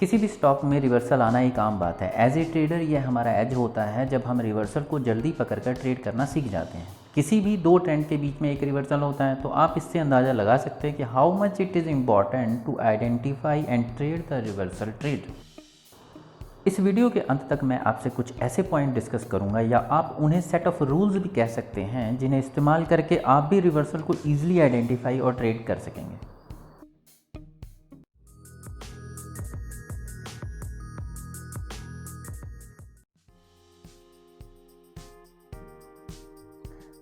किसी भी स्टॉक में रिवर्सल आना एक आम बात है। एज ए ट्रेडर यह हमारा एज होता है जब हम रिवर्सल को जल्दी पकड़कर ट्रेड करना सीख जाते हैं। किसी भी दो ट्रेंड के बीच में एक रिवर्सल होता है तो आप इससे अंदाज़ा लगा सकते हैं कि how much it is important to identify and trade the reversal trade. इस वीडियो के अंत तक मैं आपसे कुछ ऐसे पॉइंट डिस्कस करूंगा या आप उन्हें सेट ऑफ रूल्स भी कह सकते हैं जिन्हें इस्तेमाल करके आप भी रिवर्सल को ईजिली आइडेंटिफाई और ट्रेड कर सकेंगे।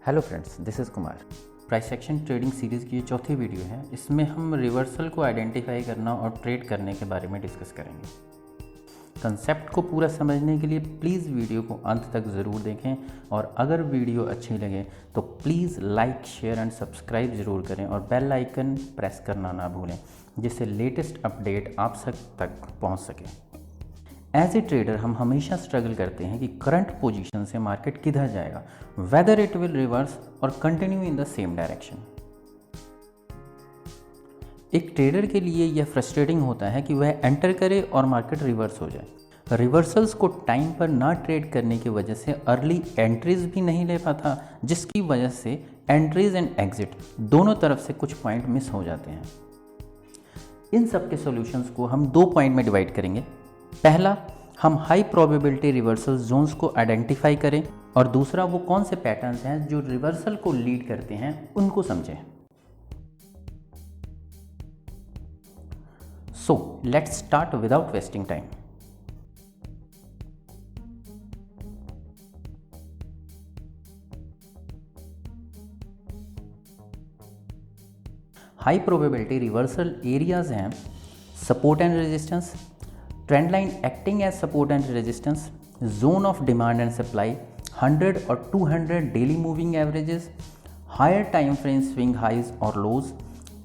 Hello friends, this is Kumar. Price action trading series की ये चौथी वीडियो है। इसमें हम रिवर्सल को आइडेंटिफाई करना और ट्रेड करने के बारे में डिस्कस करेंगे। कंसेप्ट को पूरा समझने के लिए प्लीज़ वीडियो को अंत तक ज़रूर देखें और अगर वीडियो अच्छी लगे तो please like, share and subscribe ज़रूर करें और बेल आइकन प्रेस करना ना भूलें जिससे लेटेस्ट अपडेट आप तक पहुंच सके। एज ए ट्रेडर हम हमेशा स्ट्रगल करते हैं कि करंट पोजीशन से मार्केट किधर जाएगा, वेदर इट विल रिवर्स और continue in the same direction. एक ट्रेडर के लिए यह फ्रस्ट्रेटिंग होता है कि वह एंटर करे और मार्केट रिवर्स हो जाए। रिवर्सल्स को टाइम पर ना ट्रेड करने की वजह से अर्ली एंट्रीज भी नहीं ले पाता, जिसकी वजह से एंट्रीज एंड एग्जिट दोनों तरफ से कुछ पॉइंट मिस हो जाते हैं। इन सब के सॉल्यूशंस को हम दो पॉइंट में डिवाइड करेंगे। पहला, हम हाई प्रोबेबिलिटी रिवर्सल जोन्स को आइडेंटिफाई करें और दूसरा, वो कौन से पैटर्न्स हैं जो रिवर्सल को लीड करते हैं उनको समझें। So let's start without wasting time. High probability reversal areas हैं support and resistance, trend line acting as support and resistance, zone of demand and supply, 100 और 200 daily moving averages, higher time frame swing highs और lows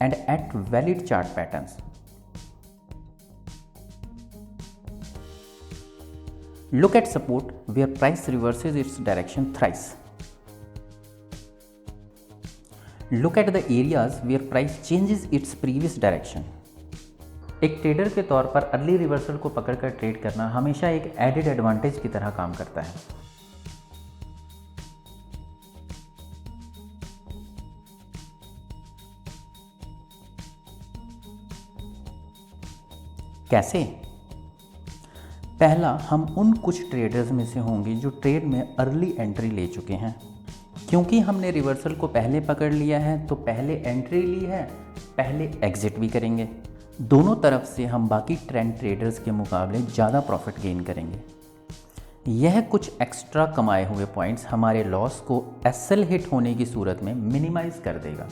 and at valid chart patterns. Look at support where price reverses its direction thrice. Look at the areas where price changes its previous direction. एक trader के तौर पर early reversal को पकड़कर trade करना हमेशा एक एडेड एडवांटेज की तरह काम करता है। कैसे? पहला, हम उन कुछ ट्रेडर्स में से होंगे जो ट्रेड में अर्ली एंट्री ले चुके हैं। क्योंकि हमने रिवर्सल को पहले पकड़ लिया है तो पहले एंट्री ली है, पहले एग्जिट भी करेंगे। दोनों तरफ से हम बाकी ट्रेंड ट्रेडर्स के मुकाबले ज़्यादा प्रॉफिट गेन करेंगे। यह कुछ एक्स्ट्रा कमाए हुए पॉइंट्स हमारे लॉस को एसएल हिट होने की सूरत में मिनिमाइज कर देगा।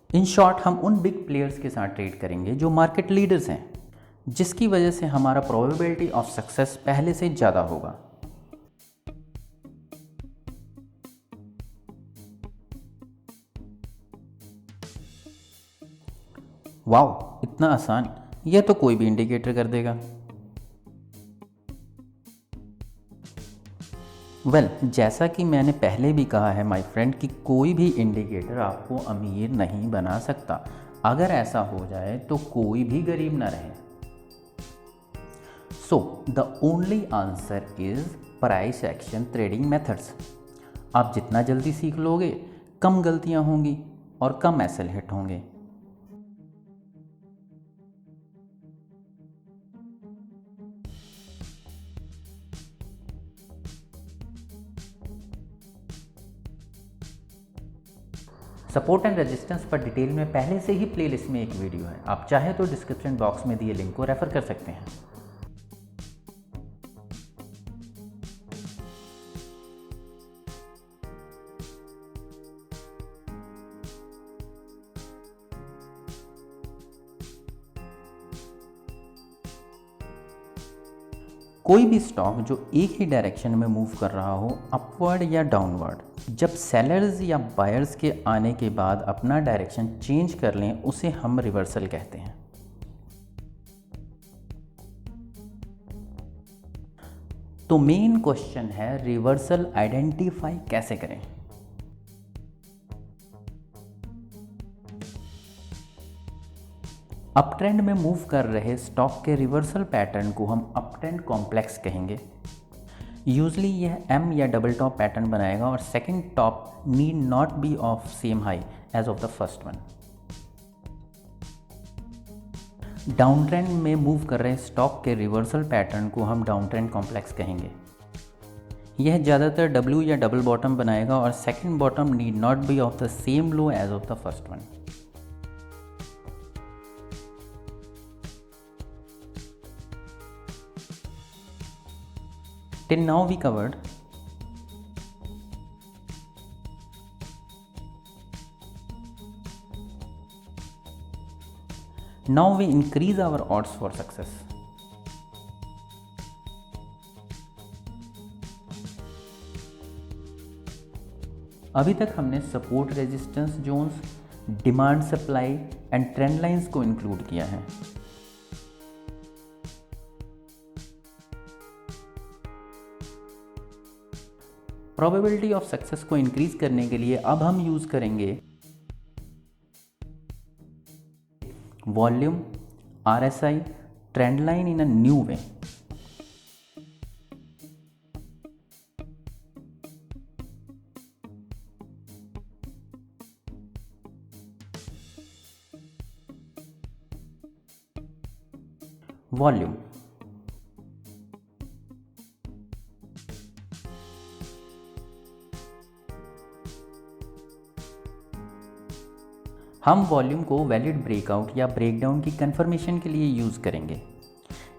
इन शॉर्ट, हम उन बिग प्लेयर्स के साथ ट्रेड करेंगे जो मार्केट लीडर्स हैं, जिसकी वजह से हमारा प्रोबेबिलिटी ऑफ सक्सेस पहले से ज़्यादा होगा। वाओ, इतना आसान! यह तो कोई भी इंडिकेटर कर देगा। जैसा कि मैंने पहले भी कहा है माय फ्रेंड कि कोई भी इंडिकेटर आपको अमीर नहीं बना सकता। अगर ऐसा हो जाए तो कोई भी गरीब ना रहे। So the only answer is price action trading methods. आप जितना जल्दी सीख लोगे, कम गलतियां होंगी और कम एसएल हिट होंगे। सपोर्ट एंड रेजिस्टेंस पर डिटेल में पहले से ही प्लेलिस्ट में एक वीडियो है, आप चाहे तो डिस्क्रिप्शन बॉक्स में दिए लिंक को रेफर कर सकते हैं। कोई भी स्टॉक जो एक ही डायरेक्शन में मूव कर रहा हो, अपवर्ड या डाउनवर्ड, जब सेलर्स या बायर्स के आने के बाद अपना डायरेक्शन चेंज कर लें, उसे हम रिवर्सल कहते हैं। तो मेन क्वेश्चन है, रिवर्सल आइडेंटिफाई कैसे करें। अप ट्रेंड में मूव कर रहे स्टॉक के रिवर्सल पैटर्न को हम अप ट्रेंड कॉम्प्लेक्स कहेंगे। यूजली यह एम या डबल टॉप पैटर्न बनाएगा और second top need not be of same high as of the first one. Down trend में मूव कर रहे स्टॉक के रिवर्सल पैटर्न को हम डाउन ट्रेंड कॉम्प्लेक्स कहेंगे। यह ज़्यादातर डब्ल्यू या डबल बॉटम बनाएगा और second bottom need not be of the same low as of the first one. Till now we covered now we increase our odds for success. अभी तक हमने support resistance zones, demand supply and trend lines को include किया है। Probability of success को increase करने के लिए अब हम यूज करेंगे volume, RSI, trend line in a new way. Volume, हम वॉल्यूम को वैलिड ब्रेकआउट या ब्रेकडाउन की कंफर्मेशन के लिए यूज़ करेंगे,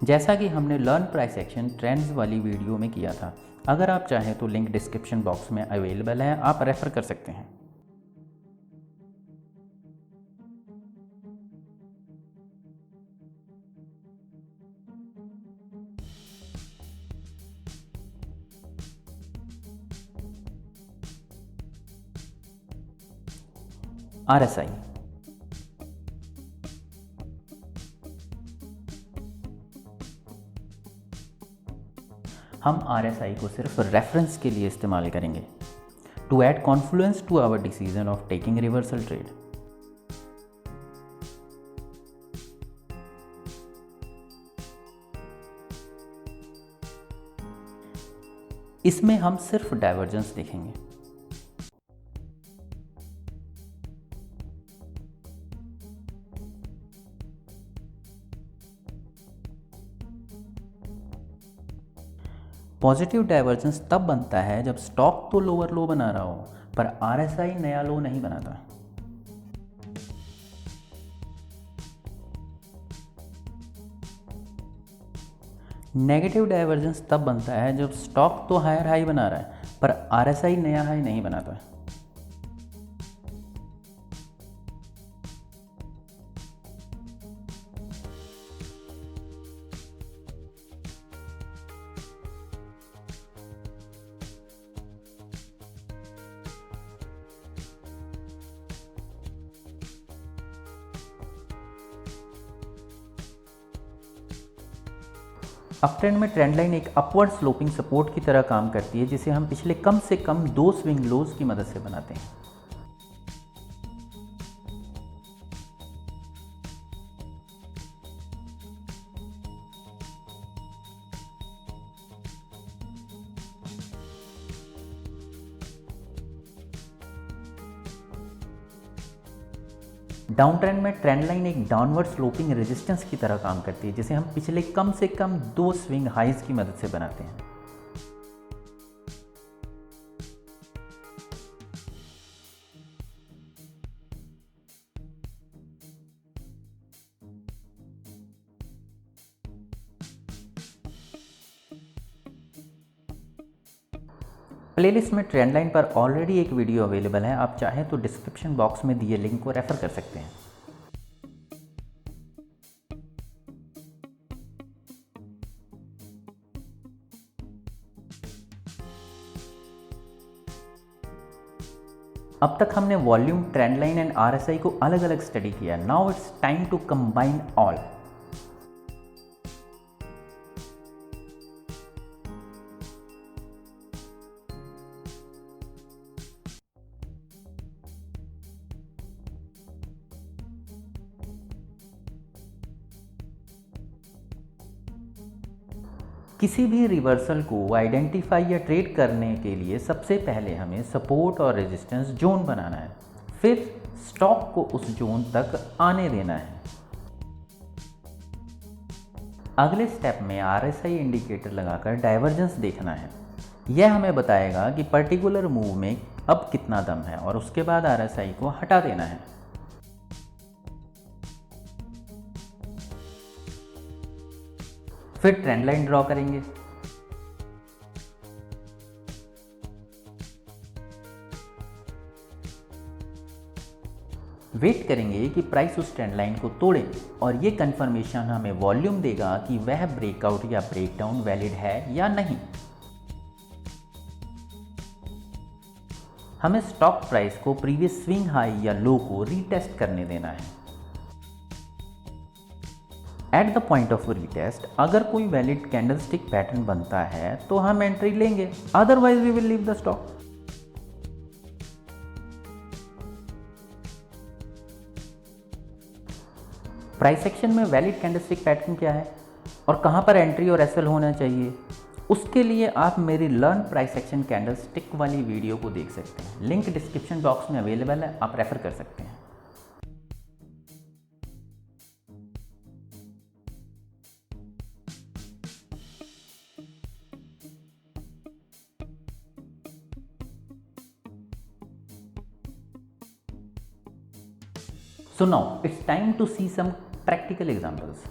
जैसा कि हमने लर्न प्राइस एक्शन ट्रेंड्स वाली वीडियो में किया था। अगर आप चाहें तो लिंक डिस्क्रिप्शन बॉक्स में अवेलेबल है, आप रेफ़र कर सकते हैं। आरएसआई, हम आरएसआई को सिर्फ रेफरेंस के लिए इस्तेमाल करेंगे to add confluence to our decision of taking reversal trade. इसमें हम सिर्फ डाइवर्जेंस देखेंगे। पॉजिटिव डाइवर्जेंस तब बनता है जब स्टॉक तो लोअर लो बना रहा हो पर आरएसआई नया लो नहीं बनाता। नेगेटिव डाइवर्जेंस तब बनता है जब स्टॉक तो हायर हाई बना रहा है पर आरएसआई नया हाई नहीं बनाता। अप ट्रेंड में ट्रेंड लाइन एक अपवर्ड स्लोपिंग सपोर्ट की तरह काम करती है, जिसे हम पिछले कम से कम 2 स्विंग लोज की मदद से बनाते हैं। डाउन ट्रेंड में ट्रेंड लाइन एक डाउनवर्ड स्लोपिंग रेजिस्टेंस की तरह काम करती है, जिसे हम पिछले कम से कम 2 स्विंग हाइज की मदद से बनाते हैं। प्लेलिस्ट में ट्रेंड लाइन पर ऑलरेडी एक वीडियो अवेलेबल है, आप चाहें तो डिस्क्रिप्शन बॉक्स में दिए लिंक को रेफर कर सकते हैं। अब तक हमने volume, trend line and RSI को अलग अलग स्टडी किया। Now it's time to combine all. किसी भी रिवर्सल को आइडेंटिफाई या ट्रेड करने के लिए सबसे पहले हमें सपोर्ट और रेजिस्टेंस जोन बनाना है, फिर स्टॉक को उस जोन तक आने देना है। अगले स्टेप में RSI इंडिकेटर लगाकर डाइवर्जेंस देखना है। यह हमें बताएगा कि पर्टिकुलर मूव में अब कितना दम है और उसके बाद RSI को हटा देना है। फिर ट्रेंड लाइन ड्रॉ करेंगे। वेट करेंगे कि प्राइस उस ट्रेंड लाइन को तोड़े और ये कंफर्मेशन हमें वॉल्यूम देगा कि वह ब्रेकआउट या ब्रेकडाउन वैलिड है या नहीं। हमें स्टॉक प्राइस को प्रीवियस स्विंग हाई या लो को रीटेस्ट करने देना है। At the point of retest अगर कोई वैलिड कैंडलस्टिक पैटर्न बनता है तो हम एंट्री लेंगे, otherwise we will leave the stock. Price action में वैलिड कैंडलस्टिक पैटर्न क्या है और कहां पर एंट्री और एसएल होना चाहिए, उसके लिए आप मेरी लर्न प्राइस एक्शन कैंडलस्टिक वाली वीडियो को देख सकते हैं। लिंक डिस्क्रिप्शन बॉक्स में अवेलेबल है, आप रेफर कर सकते हैं। So now it's time to see some practical examples.